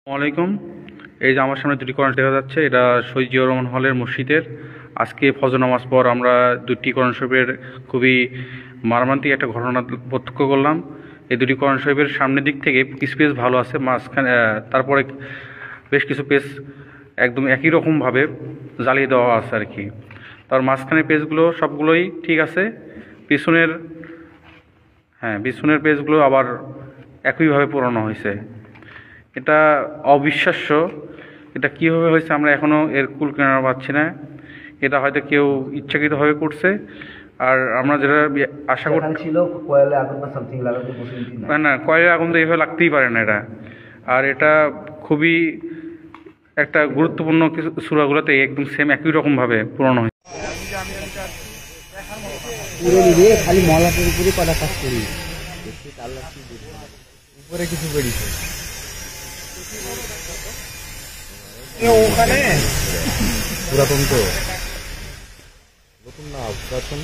আসসালামাইকুম। এই যে আমার সামনে দুটি কোরআন দেখা যাচ্ছে, এটা শহীদ জিয়াউর রহমান হলের মসজিদের। আজকে ফজর নামাজ পর আমরা দুটি কোরআন শরীফের খুবই মর্মান্তিক একটা ঘটনা প্রত্যক্ষ করলাম। এই দুটি কোরআন শরীফের সামনের দিক থেকে কিছু পেজ ভালো আছে, মাঝখানে তারপরে বেশ কিছু পেজ একদম একই রকমভাবে জ্বালিয়ে দেওয়া আছে আর কি। তার মাঝখানের পেজগুলো সবগুলোই ঠিক আছে, পিছনের পিছনের পেজগুলো আবার একইভাবে পোড়ানো হয়েছে। এটা অবিশ্বাস্য। এটা কীভাবে হয়েছে আমরা এখনও এর কুল কিনারা পাচ্ছি না। এটা হয়তো কেউ ইচ্ছাকৃতভাবে করছে। আর আমরা যেটা আশা করছি না, কয়লার আগুন তো এইভাবে লাগতেই পারে না এটা। আর এটা খুবই একটা গুরুত্বপূর্ণ কিছু সূরাগুলোতে একদম সেম একই রকমভাবে পুরানো হয়েছে। খালি মলাটের উপরে কটা কাজ করি, উপরে কিছু বেরিয়েছে ওখানে পুরাতন, তো নতুন না পুরাতন।